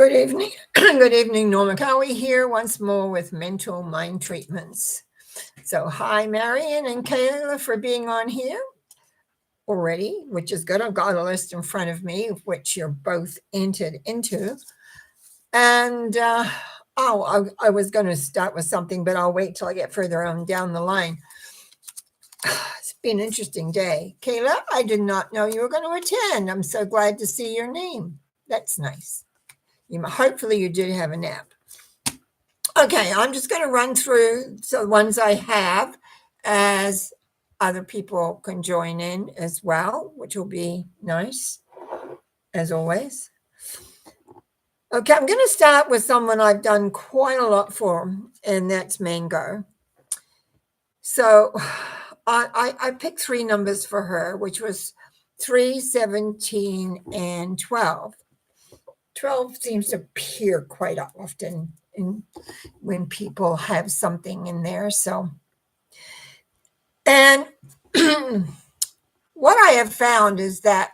Good evening. Good evening, Norma Cowie here once more with mental mind treatments. So hi, Marion and Kayla for being on here already, which is good. I've got a list in front of me, of which you're both entered into. And I was going to start with something, but I'll wait till I get further on down the line. It's been an interesting day. Kayla, I did not know you were going to attend. I'm so glad to see your name. That's nice. Hopefully you did have a nap. Okay, I'm just going to run through the ones I have as other people can join in as well, which will be nice, as always. Okay, I'm going to start with someone I've done quite a lot for, and that's Mango. So I picked three numbers for her, which was 3, 17, and 12. 12 seems to appear quite often when people have something in there. So, and what I have found is that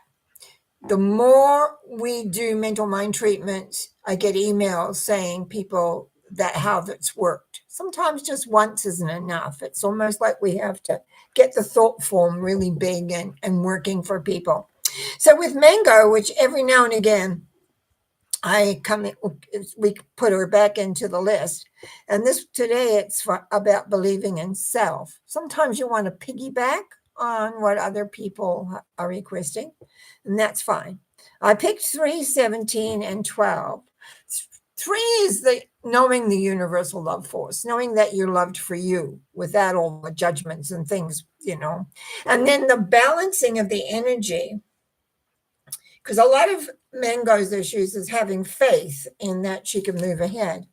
the more we do mental mind treatment, I get emails saying people that how it's worked. Sometimes just once isn't enough. It's almost like we have to get the thought form really big and working for people. So with Mango, which every now and again, we put her back into the list. And today it's about believing in self. Sometimes you want to piggyback on what other people are requesting, and that's fine. I picked 3, 17, and 12. 3 is knowing the universal love force, knowing that you're loved for you without all the judgments and things, And then the balancing of the energy, because a lot of Mango's issues is having faith in that she can move ahead.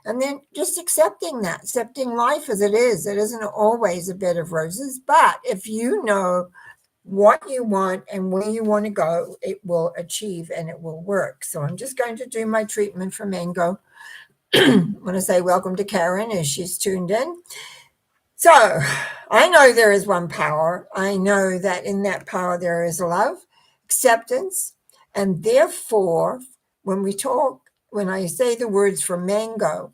And then just accepting life as it is. It isn't always a bed of roses, but if you know what you want and where you want to go, it will achieve and it will work. So I'm just going to do my treatment for Mango. I want to say welcome to Karen as she's tuned in. So I know there is one power. I know that in that power there is love, acceptance, and therefore, when I say the words for Mango,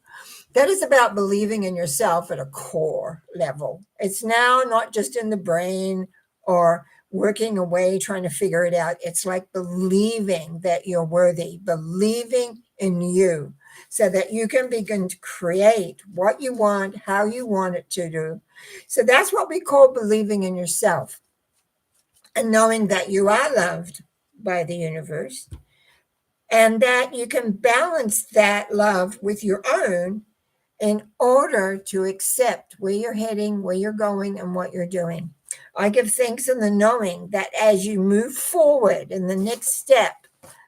that is about believing in yourself at a core level. It's now not just in the brain or working away, trying to figure it out. It's like believing that you're worthy, believing in you so that you can begin to create what you want, how you want it to do. So that's what we call believing in yourself and knowing that you are loved by the universe, and that you can balance that love with your own in order to accept where you're heading, where you're going, and what you're doing. I give thanks in the knowing that as you move forward in the next step,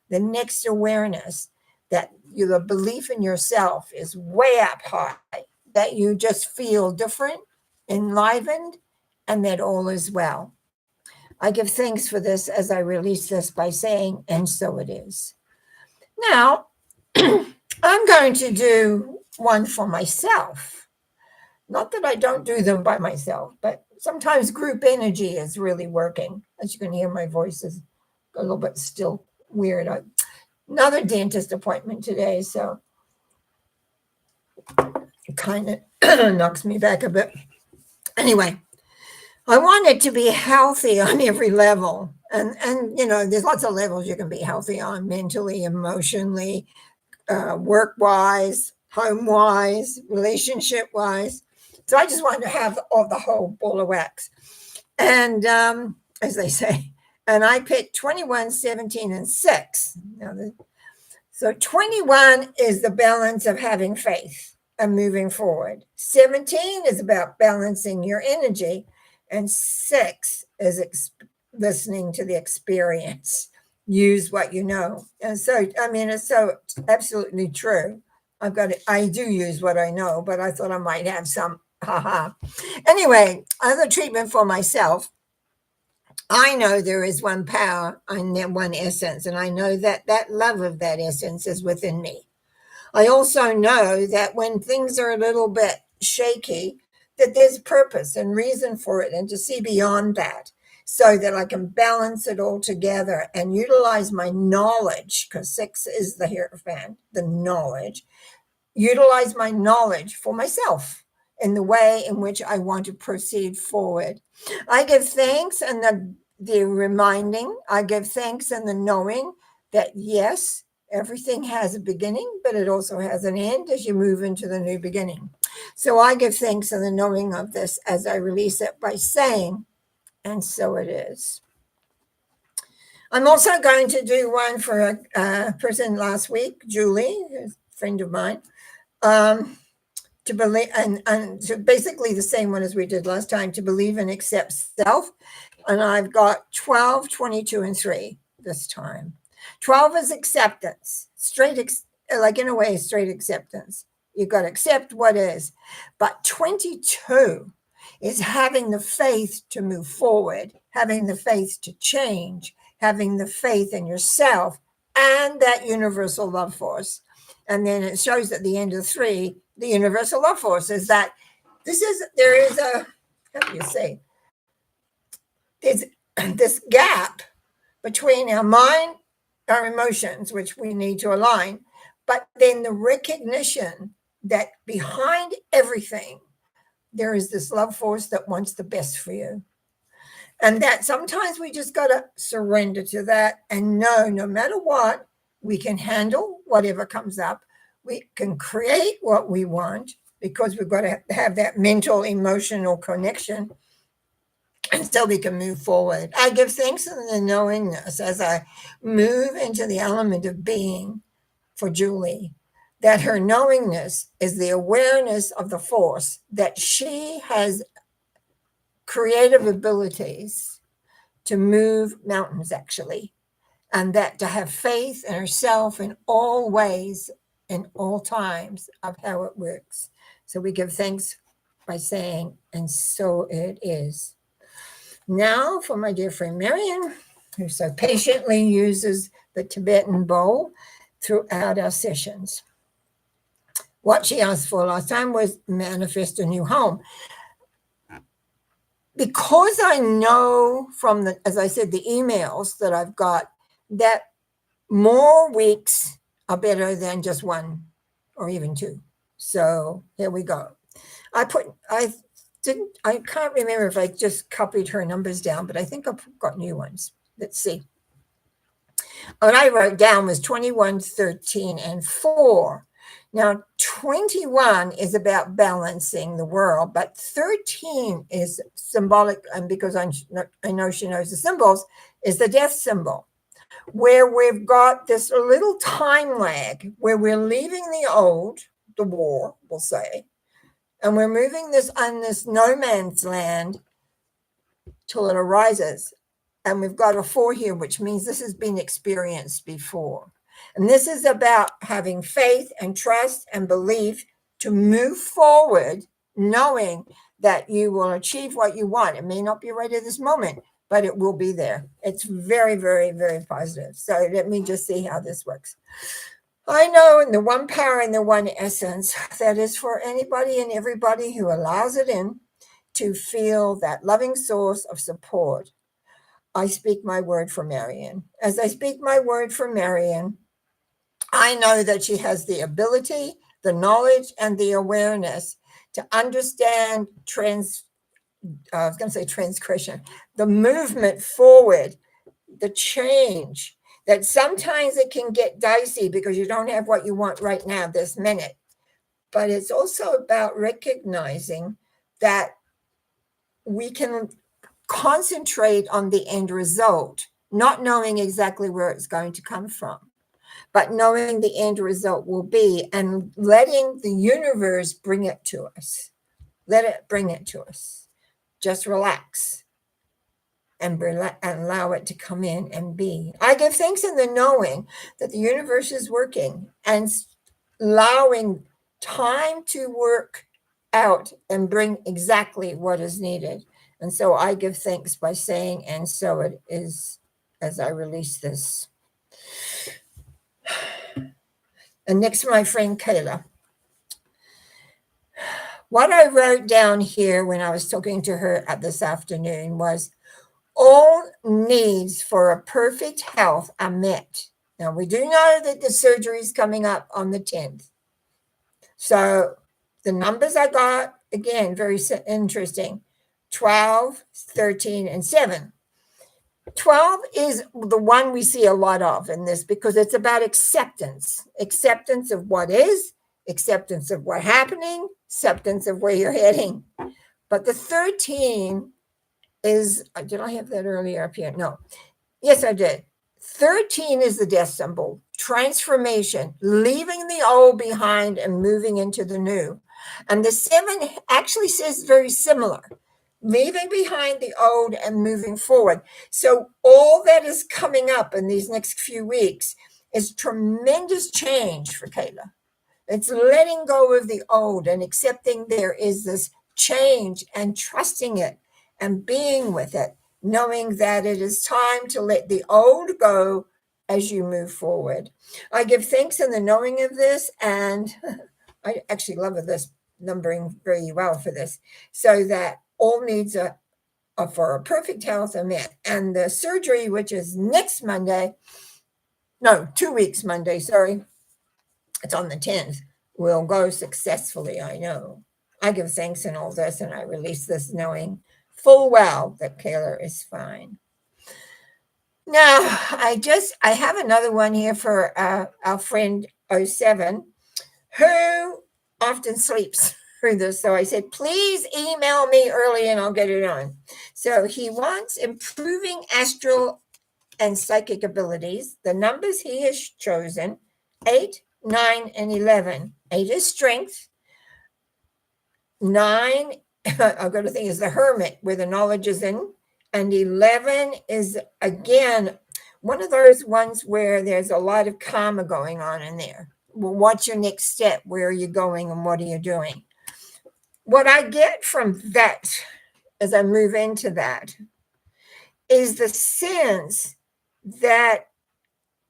the next awareness, that the belief in yourself is way up high, that you just feel different, enlivened, and that all is well. I give thanks for this as I release this by saying, and so it is. Now, I'm going to do one for myself. Not that I don't do them by myself, but sometimes group energy is really working. As you can hear, my voice is a little bit still weird. Another dentist appointment today, so it kind of knocks me back a bit. Anyway, I want it to be healthy on every level. And there's lots of levels you can be healthy on, mentally, emotionally, work-wise, home-wise, relationship-wise. So I just wanted to have the whole ball of wax. And as they say, and I picked 21, 17, and 6. So 21 is the balance of having faith and moving forward. 17 is about balancing your energy. And 6 is listening to the experience. Use what you know. And so, it's so absolutely true. I do use what I know, but I thought I might have some, Anyway, other treatment for myself. I know there is one power and one essence, and I know that love of that essence is within me. I also know that when things are a little bit shaky, that there's purpose and reason for it, and to see beyond that. so that I can balance it all together and utilize my knowledge, because 6 is the Hierophant, the knowledge, utilize my knowledge for myself in the way in which I want to proceed forward. I give thanks and the reminding, I give thanks and the knowing that yes, everything has a beginning, but it also has an end as you move into the new beginning. So I give thanks and the knowing of this as I release it by saying, and so it is. I'm also going to do one for a person last week, Julie, a friend of mine, to believe, and to basically the same one as we did last time, to believe and accept self. And I've got 12, 22, and 3 this time. 12 is acceptance, like in a way, straight acceptance. You've got to accept what is. But 22 is having the faith to move forward, having the faith to change, having the faith in yourself and that universal love force. And then it shows at the end of 3, the universal love force is that there is a, how do you say, there's this gap between our mind, our emotions, which we need to align, but then the recognition that behind everything, there is this love force that wants the best for you. And that sometimes we just got to surrender to that and know no matter what, we can handle whatever comes up. We can create what we want because we've got to have that mental, emotional connection. And so we can move forward. I give thanks in the knowingness as I move into the element of being for Julie, that her knowingness is the awareness of the force, that she has creative abilities to move mountains, actually, and that to have faith in herself in all ways, in all times of how it works. So we give thanks by saying, and so it is. Now for my dear friend Marion, who so patiently uses the Tibetan bowl throughout our sessions. What she asked for last time was manifest a new home. Because I know from the, as I said, the emails that I've got, that more weeks are better than just 1 or even 2. So here we go. I can't remember if I just copied her numbers down, but I think I've got new ones. Let's see. What I wrote down was 21, 13, and 4. Now, 21 is about balancing the world, but 13 is symbolic, and because I know she knows the symbols, is the death symbol, where we've got this little time lag where we're leaving the old, the war, we'll say, and we're moving this on this no man's land till it arises. And we've got a 4 here, which means this has been experienced before. And this is about having faith and trust and belief to move forward, knowing that you will achieve what you want. It may not be right at this moment, but it will be there. It's very, very, very positive. So let me just see how this works. I know in the one power and the one essence that is for anybody and everybody who allows it in to feel that loving source of support. I speak my word for Marion. As I speak my word for Marion, I know that she has the ability, the knowledge, and the awareness to understand transgression, the movement forward, the change, that sometimes it can get dicey because you don't have what you want right now, this minute. But it's also about recognizing that we can concentrate on the end result, not knowing exactly where it's going to come from, but knowing the end result will be, and letting the universe bring it to us. Let it bring it to us. Just relax and allow it to come in and be. I give thanks in the knowing that the universe is working and allowing time to work out and bring exactly what is needed. And so I give thanks by saying, and so it is, as I release this. And next, my friend Kayla. What I wrote down here when I was talking to her this afternoon was, all needs for a perfect health are met. Now, we do know that the surgery is coming up on the 10th. So the numbers I got, again, very interesting: 12, 13, and 7. 12 is the one we see a lot of in this because it's about acceptance of what is, acceptance of what's happening, acceptance of where you're heading. But the 13 is, did I have that earlier up here? No. Yes, I did. 13 is the death symbol, transformation, leaving the old behind and moving into the new. And the 7 actually says very similar, leaving behind the old and moving forward. So all that is coming up in these next few weeks is tremendous change for Kayla. It's letting go of the old and accepting there is this change and trusting it and being with it, knowing that it is time to let the old go as you move forward. I give thanks in the knowing of this, and I actually love this numbering very well for this, so that all needs for a perfect health are met. And the surgery, which is next Monday, no, 2 weeks Monday, sorry, it's on the 10th, will go successfully, I know. I give thanks in all this, and I release this knowing full well that Kayla is fine. Now, I have another one here for our friend 07, who often sleeps through this. So I said, please email me early and I'll get it on. So he wants improving astral and psychic abilities. The numbers he has chosen: 8, 9, and 11. 8 is strength. 9, I've got to think, is the hermit, where the knowledge is in. And 11 is, again, one of those ones where there's a lot of karma going on in there. Well, what's your next step? Where are you going and what are you doing? What I get from that as I move into that is the sense that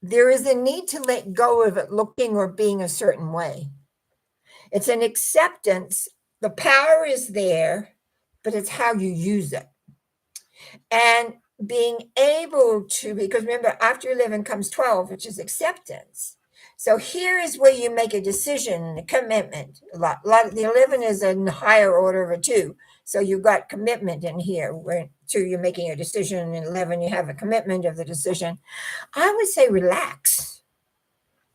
there is a need to let go of it looking or being a certain way. It's an acceptance. The power is there, but it's how you use it. And being able to, because remember, after 11 comes 12, which is acceptance. So here is where you make a decision, a commitment. The 11 is a higher order of a 2. So you've got commitment in here, where 2, you're making a decision, and 11, you have a commitment of the decision. I would say relax.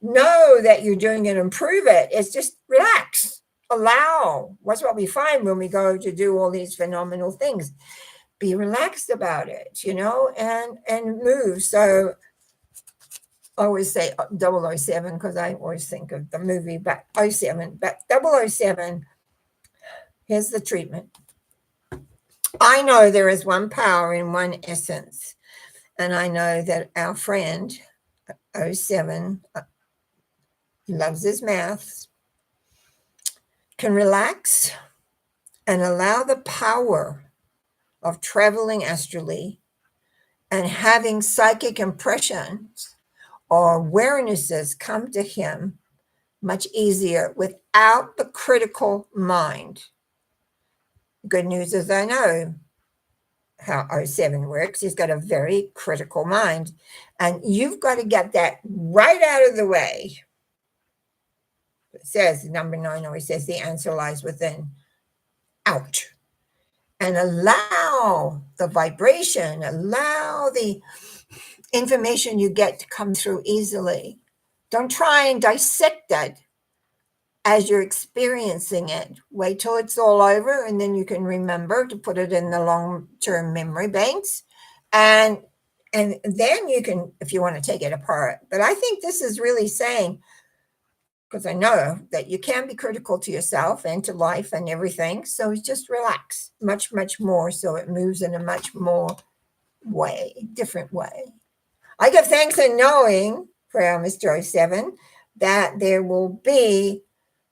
Know that you're doing it, improve it. It's just relax. Allow. That's what we find when we go to do all these phenomenal things. Be relaxed about it, and move. So I always say 007 because I always think of the movie, but 07. But 007, here's the treatment. I know there is one power in one essence, and I know that our friend 07 loves his maths, can relax and allow the power of traveling astrally and having psychic impressions or awarenesses come to him much easier without the critical mind. Good news is I know how 07 works. He's got a very critical mind, and you've got to get that right out of the way. It says, number 9 always says, the answer lies within. Out. And allow the vibration, allow the information you get to come through easily. Don't try and dissect that as you're experiencing it. Wait till it's all over, and then you can remember to put it in the long-term memory banks. And then you can, if you want to take it apart. But I think this is really saying, because I know that you can be critical to yourself and to life and everything. So just relax much, much more. So it moves in a much more different way. I give thanks in knowing for our Mr. 07 that there will be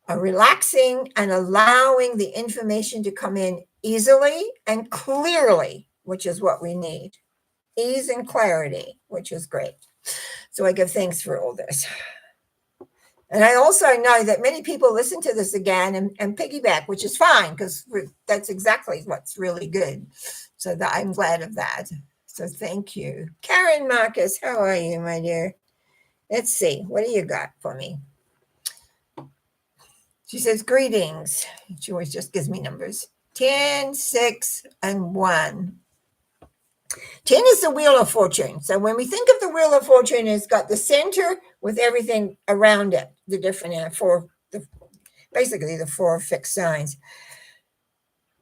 a relaxing and allowing the information to come in easily and clearly, which is what we need. Ease and clarity, which is great. So I give thanks for all this. And I also know that many people listen to this again and piggyback, which is fine, because that's exactly what's really good. So I'm glad of that. So thank you. Karen Marcus, how are you, my dear? Let's see. What do you got for me? She says, greetings. She always just gives me numbers. 10, 6, and 1. 10 is the Wheel of Fortune. So when we think of the Wheel of Fortune, it's got the center with everything around it, the different basically the 4 fixed signs.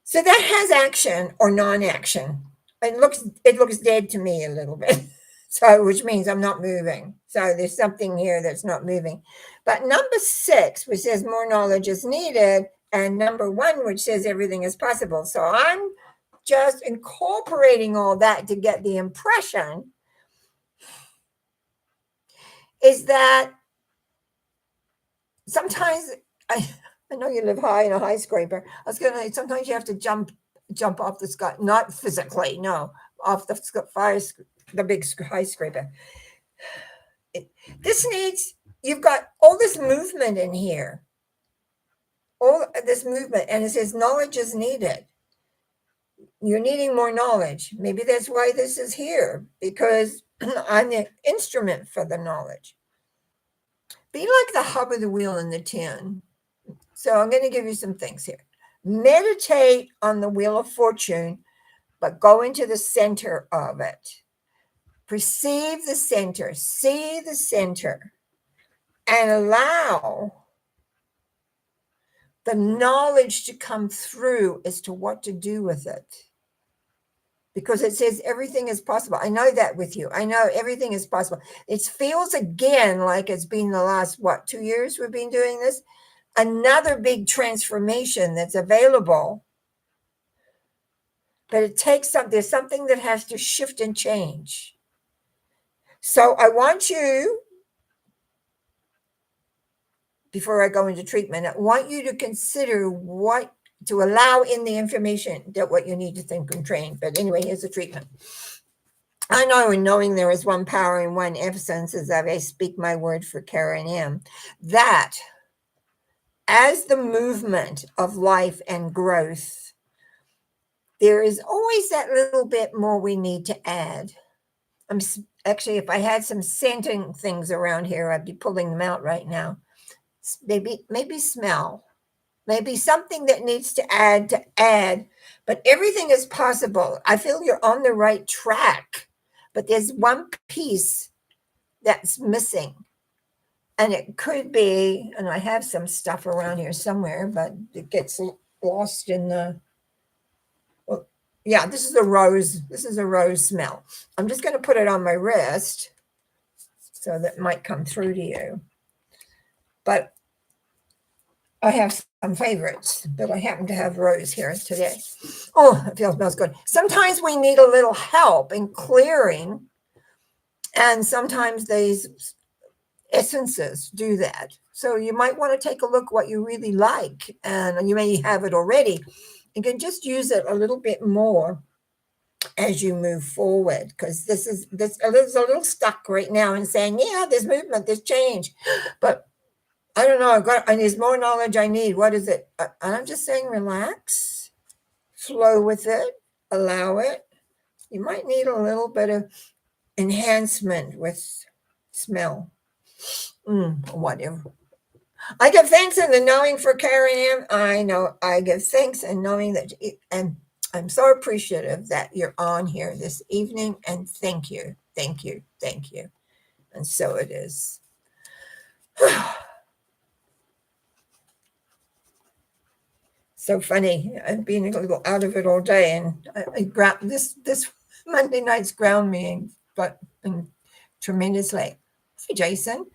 So that has action or non-action. It looks dead to me a little bit. So, which means I'm not moving. So there's something here that's not moving. But number 6, which says more knowledge is needed, and number 1, which says everything is possible. So I'm just incorporating all that to get the impression is that sometimes I know you live high in a high scraper. I was going to say sometimes you have to jump off the sky, not physically, no, off the big high scraper. You've got all this movement in here, all this movement, and it says knowledge is needed. You're needing more knowledge. Maybe that's why this is here, because I'm the instrument for the knowledge. Be like the hub of the wheel in the tin. So I'm going to give you some things here. Meditate on the Wheel of Fortune, but go into the center of it. Perceive the center, see the center, and allow the knowledge to come through as to what to do with it. Because it says everything is possible. I know that with you. I know everything is possible. It feels again like it's been the last, 2 years we've been doing this? Another big transformation that's available. But it takes there's something that has to shift and change. So I want you, before I go into treatment, I want you to consider to allow in the information that what you need to think and train. But anyway, here's the treatment. I know, in knowing there is one power and one essence, as I speak my word for Karen M, that as the movement of life and growth, there is always that little bit more we need to add. Actually, if I had some scenting things around here, I'd be pulling them out right now. Maybe smell, maybe something that needs to add, but everything is possible. I feel you're on the right track, but there's one piece that's missing. And it could be, and I have some stuff around here somewhere, but it gets lost in yeah, this is a rose. This is a rose smell. I'm just going to put it on my wrist so that might come through to you. But I have some favorites, but I happen to have rose here today. Oh, it smells good. Sometimes we need a little help in clearing, and sometimes these essences do that. So you might want to take a look what you really like, and you may have it already. You can just use it a little bit more as you move forward, because this is a little stuck right now and saying, yeah, there's movement, there's change, but I don't know, there's more knowledge I need. What is it? And I'm just saying, relax, flow with it, allow it. You might need a little bit of enhancement with smell. Whatever. I give thanks in the knowing for Karen M. I know I give thanks in knowing that, and I'm so appreciative that you're on here this evening, and thank you, thank you, thank you. And so it is. So funny. I've been a little out of it all day, and I ground this Monday night's ground me, but tremendously. Hey, Jason.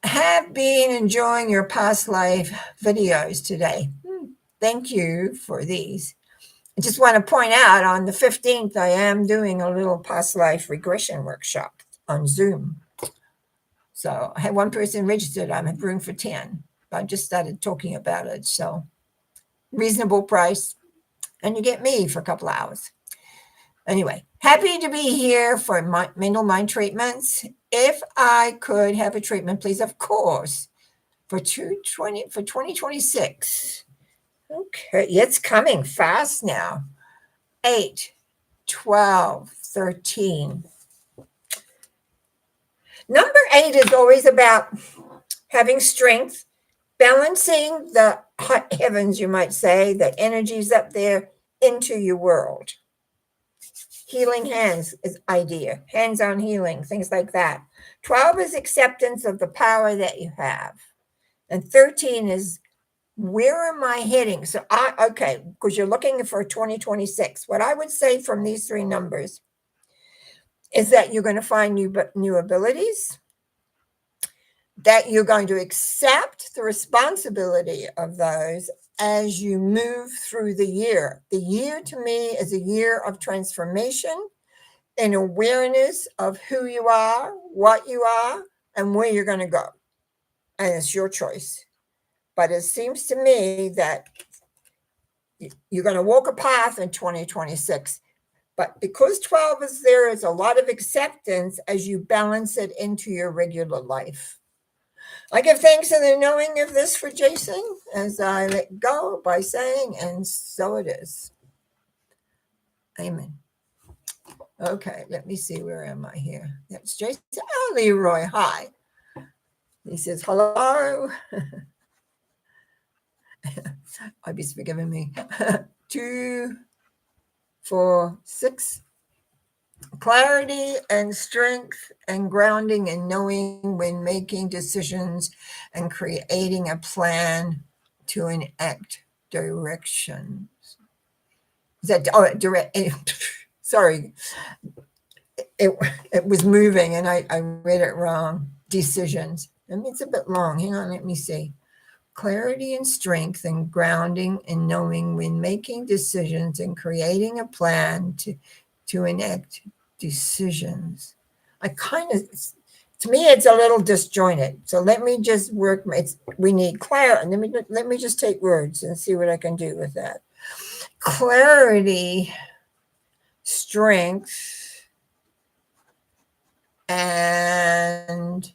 Have been enjoying your past life videos today. Thank you for these. I just want to point out on the 15th, I am doing a little past life regression workshop on Zoom. So I had one person registered. I'm at room for 10. I just started talking about it. So reasonable price. And you get me for a couple of hours. Anyway, happy to be here for my mental mind treatments. If I could have a treatment, please, of course, for 2026. Okay, it's coming fast now. 8, 12, 13. Number 8 is always about having strength, balancing the heavens, you might say, the energies up there into your world. Healing hands is idea, hands-on healing, things like that. 12 is acceptance of the power that you have. And 13 is, where am I heading? So okay, because you're looking for 2026. What I would say from these 3 numbers is that you're going to find new abilities, that you're going to accept the responsibility of those as you move through the year. The year to me is a year of transformation and awareness of who you are, what you are, and where you're going to go. And it's your choice. But it seems to me that you're going to walk a path in 2026. But because 12 is there, is a lot of acceptance as you balance it into your regular life. I give thanks in the knowing of this for Jason as I let go by saying, and so it is. Amen. Okay, let me see. Where am I here? That's Jason. Oh, Leroy, hi. He says, hello. Ibby's forgiving me. 2, 4, 6. Clarity and strength and grounding and knowing when making decisions and creating a plan to enact directions. Is that direct? Sorry, it was moving and I read it wrong. Decisions. I mean, it's a bit long. Hang on, let me see. Clarity and strength and grounding and knowing when making decisions and creating a plan to enact decisions. I kind of, to me, it's a little disjointed. So let me just work. We need clarity. Let me just take words and see what I can do with that. Clarity, strength, and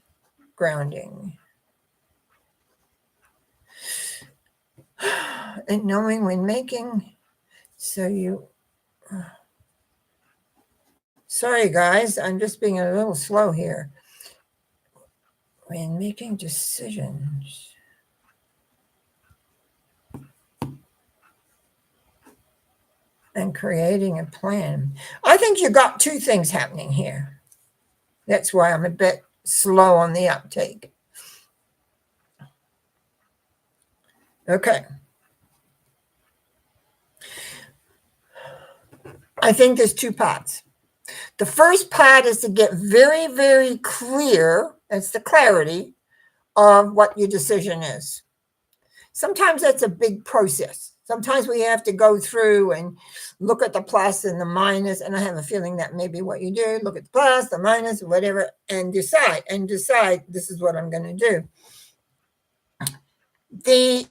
grounding. And knowing when making, sorry guys, I'm just being a little slow here. When making decisions. And creating a plan. I think you got 2 things happening here. That's why I'm a bit slow on the uptake. Okay. I think there's 2 parts. The first part is to get very, very clear, that's the clarity of what your decision is. Sometimes that's a big process. Sometimes we have to go through and look at the plus and the minus, and I have a feeling that may be what you do. Look at the plus, the minus, whatever, and decide this is what I'm going to do.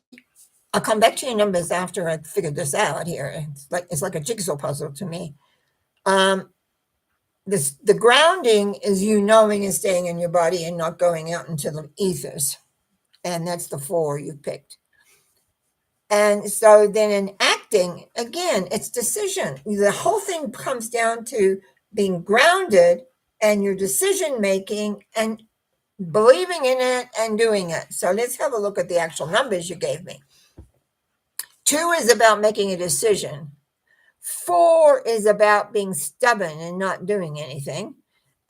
I'll come back to your numbers after I figured this out here. It's like a jigsaw puzzle to me. The grounding is you knowing and staying in your body and not going out into the ethers. And that's the 4 you picked. And so then in acting, again, it's decision. The whole thing comes down to being grounded and your decision making and believing in it and doing it. So let's have a look at the actual numbers you gave me. 2 is about making a decision. 4 is about being stubborn and not doing anything.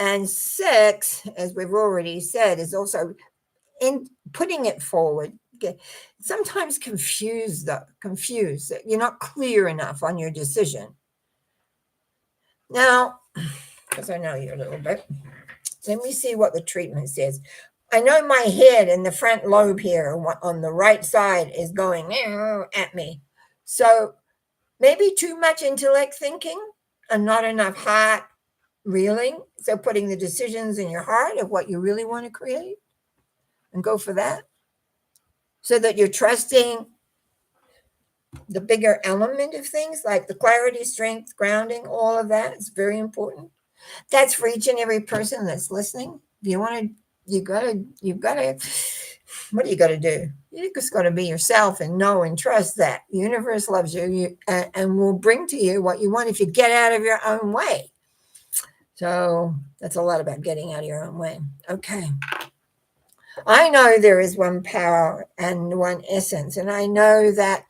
And 6, as we've already said, is also in putting it forward. Sometimes confused. You're not clear enough on your decision. Now, because I know you a little bit, let me see what the treatment says. I know my head in the front lobe here on the right side is going at me. So maybe too much intellect thinking and not enough heart reeling. So putting the decisions in your heart of what you really want to create and go for that. So that you're trusting the bigger element of things like the clarity, strength, grounding, all of that is very important. That's for each and every person that's listening. If you want to, you've got to, what do you got to do? You just got to be yourself and know and trust that the universe loves you and will bring to you what you want if you get out of your own way. So that's a lot about getting out of your own way. Okay. I know there is one power and one essence, and I know that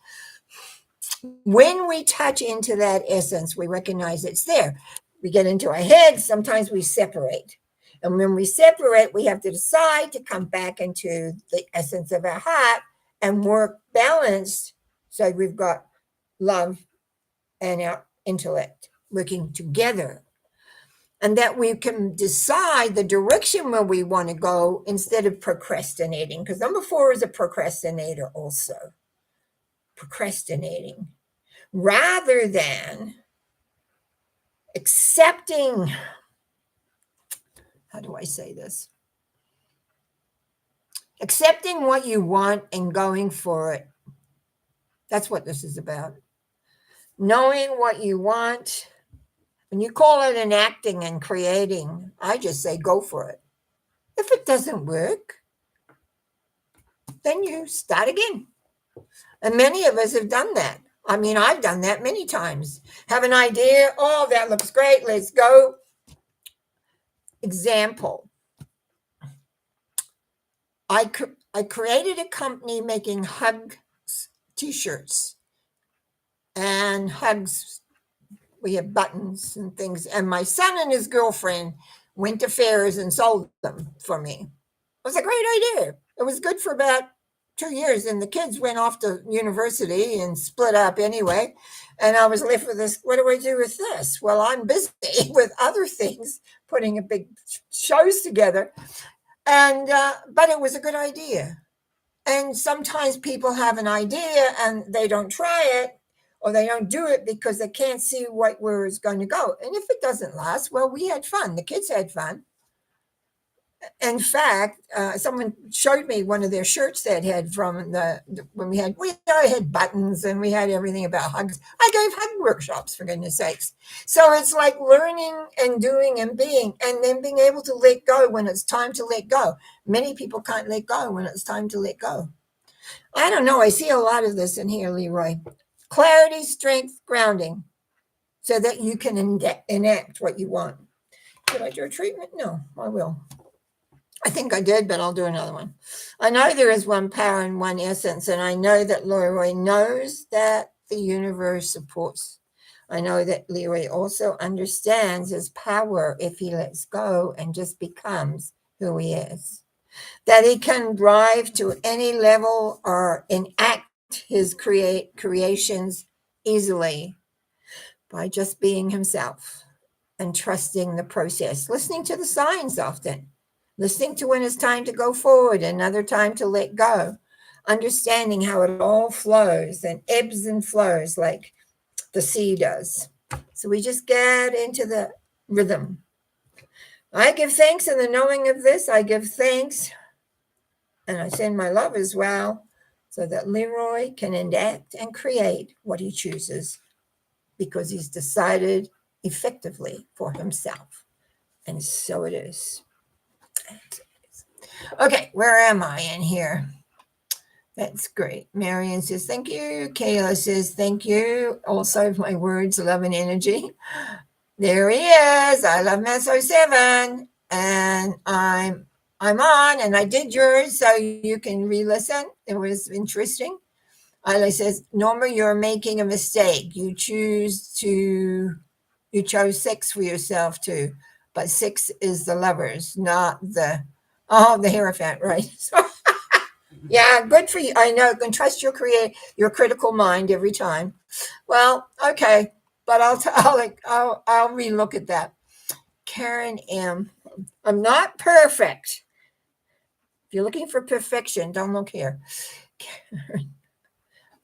when we touch into that essence, we recognize it's there. We get into our heads, sometimes we separate. And when we separate, we have to decide to come back into the essence of our heart and work balanced. So we've got love and our intellect working together. And that we can decide the direction where we want to go instead of procrastinating. Because number 4 is a procrastinator also. Procrastinating. Rather than accepting, how do I say this? Accepting what you want and going for it. That's what this is about. Knowing what you want. When you call it enacting and creating, I just say go for it. If it doesn't work, then you start again. And many of us have done that. I mean, I've done that many times. Have an idea. Oh, that looks great. Let's go. Example. I created a company making hugs t-shirts and hugs. We have buttons and things. And my son and his girlfriend went to fairs and sold them for me. It was a great idea. It was good for about 2 years. And the kids went off to university and split up anyway. And I was left with this. What do I do with this? Well, I'm busy with other things, putting a big shows together. And but it was a good idea. And sometimes people have an idea and they don't try it, or they don't do it because they can't see where it's going to go. And if it doesn't last, well, we had fun. The kids had fun. In fact, someone showed me one of their shirts they had from when we had buttons and we had everything about hugs. I gave hug workshops, for goodness sakes. So it's like learning and doing and being, and then being able to let go when it's time to let go. Many people can't let go when it's time to let go. I don't know. I see a lot of this in here, Leroy. Clarity, strength, grounding, so that you can enact what you want. Did I do a treatment? No, I will. I think I did, but I'll do another one. I know there is one power and one essence, and I know that Leroy knows that the universe supports. I know that Leroy also understands his power if he lets go and just becomes who he is. That he can drive to any level or enact his creations easily by just being himself and trusting the process, listening to the signs often. Listening to when it's time to go forward, another time to let go, understanding how it all flows and ebbs and flows like the sea does. So we just get into the rhythm. I give thanks in the knowing of this. I give thanks and I send my love as well, so that Leroy can enact and create what he chooses, because he's decided effectively for himself. And so it is. Okay, where am I in here? That's great. Marion says, thank you. Kayla says, thank you. Also, my words, love and energy. There he is. I love Meso 7. And I'm on, and I did yours, so you can re-listen. It was interesting. Isla says, Norma, you're making a mistake. You chose 6 for yourself too. But 6 is the lovers, not the Hierophant, right? So, yeah, good for you. I know. You can trust your critical mind every time. Well, okay, but I'll relook at that. Karen M. I'm not perfect. If you're looking for perfection, don't look here. Karen.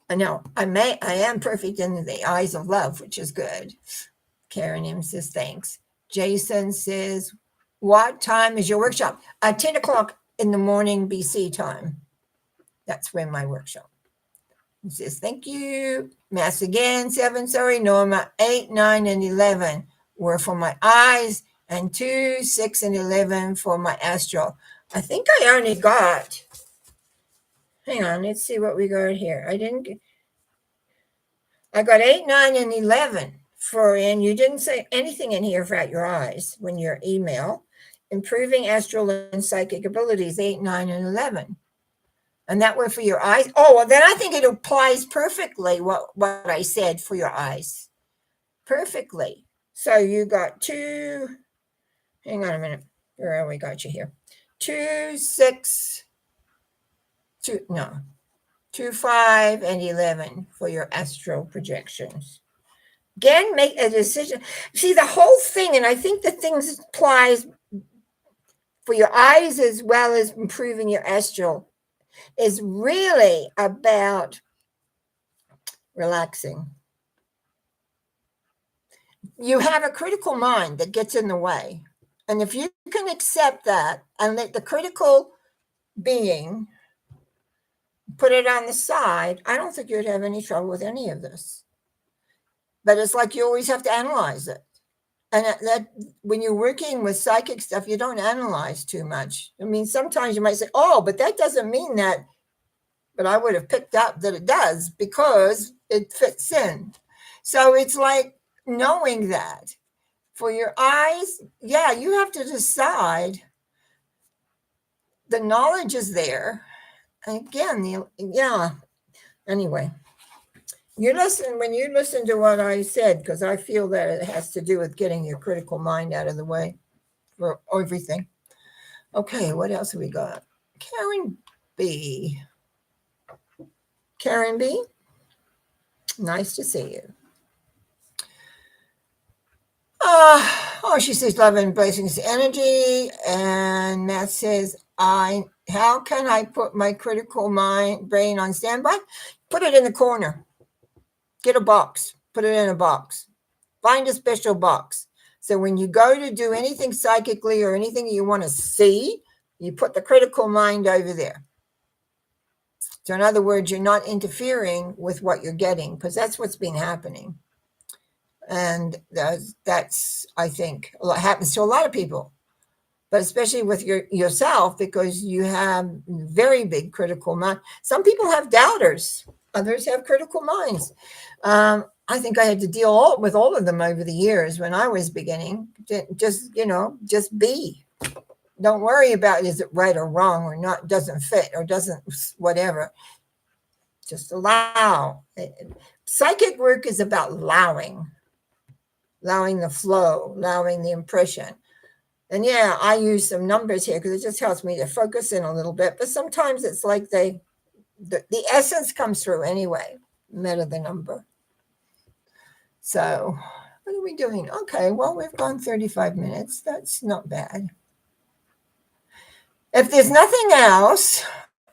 I know I am perfect in the eyes of love, which is good. Karen M says thanks. Jason says, what time is your workshop? 10 o'clock in the morning BC time. That's when my workshop. He says, thank you. Mass again, 7, sorry, Norma. 8, 9, and 11 were for my eyes, and 2, 6, and 11 for my astral. I think I only got, hang on, let's see what we got here. I got 8, 9, and 11 and you didn't say anything in here about your eyes when your email, improving astral and psychic abilities, 8, 9, and 11. And that were for your eyes. Oh, well, then I think it applies perfectly what I said for your eyes. Perfectly. So you got 2, hang on a minute. Where we got you here? 2, 6, 2, 5, and 11 for your astral projections. Again, make a decision. See, the whole thing, and I think the things applies for your eyes as well as improving your astral, is really about relaxing. You have a critical mind that gets in the way. And if you can accept that and let the critical being put it on the side, I don't think you'd have any trouble with any of this. But it's like you always have to analyze it. And that when you're working with psychic stuff, you don't analyze too much. I mean, sometimes you might say, oh, but that doesn't mean that. But I would have picked up that it does because it fits in. So it's like knowing that. For your eyes, yeah, you have to decide. The knowledge is there. Again, anyway. When you listen to what I said, because I feel that it has to do with getting your critical mind out of the way for everything. Okay, what else have we got? Karen B. Karen B, nice to see you. She says love and blessings energy. And Matt says, how can I put my critical brain on standby? Put it in the corner. Get a box. Put it in a box. Find a special box. So when you go to do anything psychically or anything you want to see, you put the critical mind over there. So in other words, you're not interfering with what you're getting, because that's what's been happening. And that's, I think, happens to a lot of people, but especially with yourself, because you have very big critical mind. Some people have doubters. Others have critical minds. I think I had to deal with all of them over the years when I was beginning. Just be. Don't worry about is it right or wrong or not, doesn't fit or doesn't whatever. Just allow. Psychic work is about allowing the flow, allowing the impression. And yeah, I use some numbers here because it just helps me to focus in a little bit. But sometimes it's like the essence comes through anyway, meta the number. So what are we doing? Okay, well, we've gone 35 minutes. That's not bad. If there's nothing else,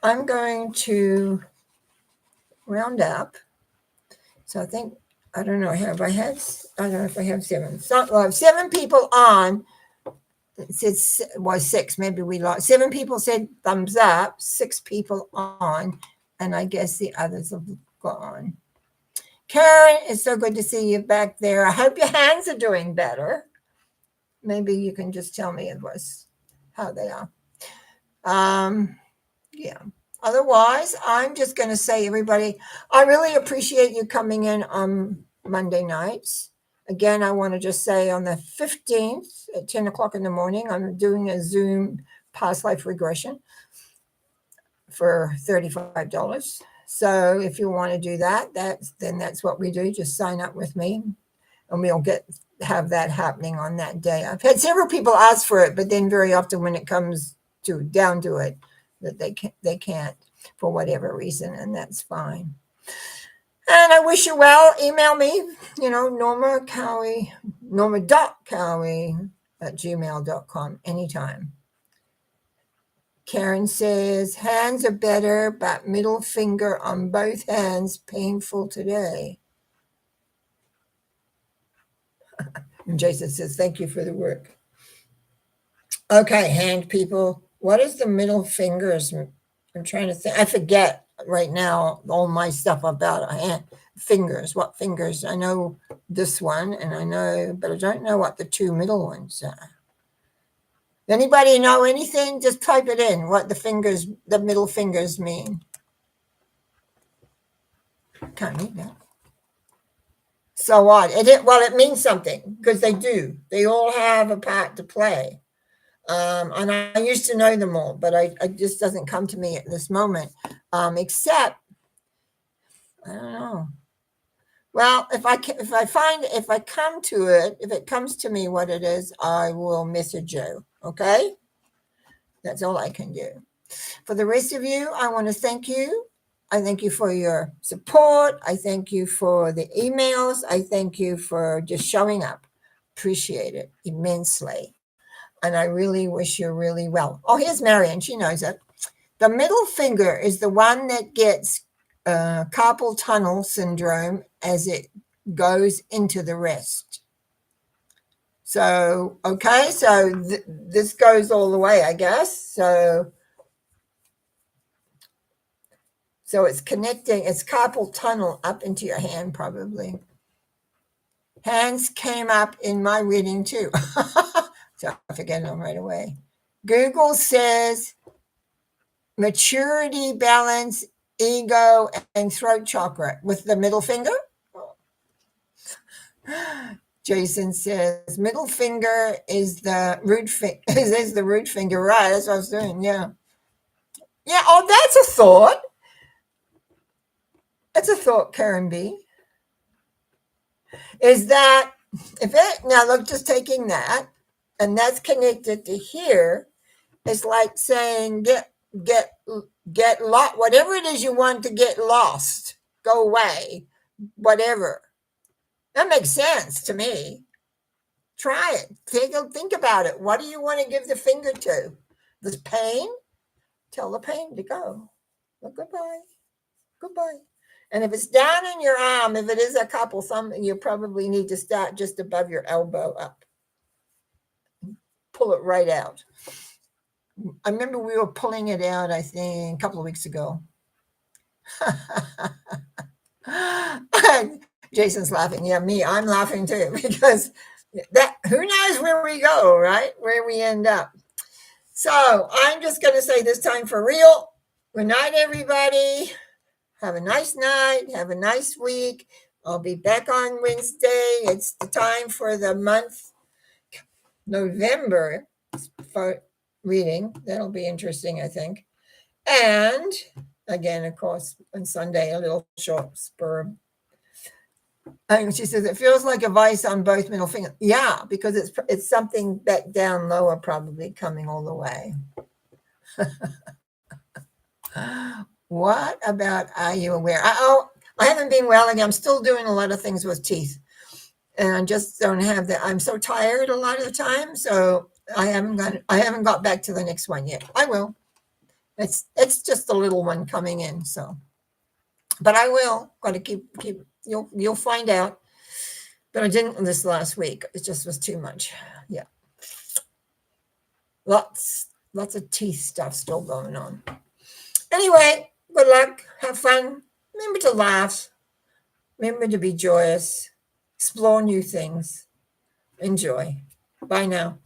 I'm going to round up. So I think, I don't know if I have 7. So, well, 7 people on. It was 6. Maybe we lost. 7 people said thumbs up, 6 people on, and I guess the others have gone. Karen, it's so good to see you back there. I hope your hands are doing better. Maybe you can just tell me how they are. Yeah. Otherwise, I'm just going to say, everybody, I really appreciate you coming in on Monday nights. Again, I want to just say on the 15th at 10 o'clock in the morning, I'm doing a Zoom past life regression for $35. So if you want to do that, that's what we do. Just sign up with me and we'll have that happening on that day. I've had several people ask for it, but then very often when it comes down to it, that they can't for whatever reason, and that's fine. And I wish you well. Email me, norma.cowie@gmail.com anytime. Karen says, hands are better, but middle finger on both hands painful today. And Jason says, thank you for the work. Okay, hand people. What is the middle fingers? I'm trying to think. I forget right now all my stuff about hand fingers. What fingers? I know this one, but I don't know what the 2 middle ones are. Anybody know anything? Just type it in, what the middle fingers mean. Can't read that. So what? It means something because they do. They all have a part to play. And I used to know them all, but it just doesn't come to me at this moment. Except, I don't know. Well, if it comes to me what it is, I will message you. Okay, that's all I can do. For the rest of you, I want to thank you. I thank you for your support. I thank you for the emails. I thank you for just showing up. Appreciate it immensely. And I really wish you really well. Oh, here's Marion. She knows it. The middle finger is the one that gets carpal tunnel syndrome as it goes into the wrist. So, okay, so this goes all the way, I guess. So it's connecting, it's carpal tunnel up into your hand, probably. Hands came up in my reading too. So I forget them right away. Google says maturity, balance, ego, and throat chakra with the middle finger. Jason says middle finger is the root finger. Is the root finger, right? That's what I was doing. Yeah. Oh, that's a thought. That's a thought, Karen B. Is that now look, just taking that, and that's connected to here. It's like saying get lost. Whatever it is you want to get lost, go away. Whatever. That makes sense to me. Try it. Think about it. What do you want to give the finger to? This pain? Tell the pain to go. Well, goodbye. Goodbye. And if it's down in your arm, if it is a carpal thumb, you probably need to start just above your elbow up. Pull it right out. I remember we were pulling it out, I think, a couple of weeks ago. Jason's laughing. Yeah, I'm laughing too, because who knows where we go, right? Where we end up. So I'm just going to say this time for real. Good night, everybody. Have a nice night. Have a nice week. I'll be back on Wednesday. It's the time for the month November for reading. That'll be interesting, I think. And again, of course, on Sunday, a little short spur. And she says it feels like a vice on both middle fingers. Yeah, because it's something back down lower, probably coming all the way. What about are you aware? I haven't been well again. I'm still doing a lot of things with teeth, and I just don't have that. I'm so tired a lot of the time, so I haven't got back to the next one yet. I will. It's just a little one coming in, so. But I will. Got to keep. You'll find out. But I didn't this last week. It just was too much. Yeah. Lots of teeth stuff still going on. Anyway, good luck. Have fun. Remember to laugh. Remember to be joyous. Explore new things. Enjoy. Bye now.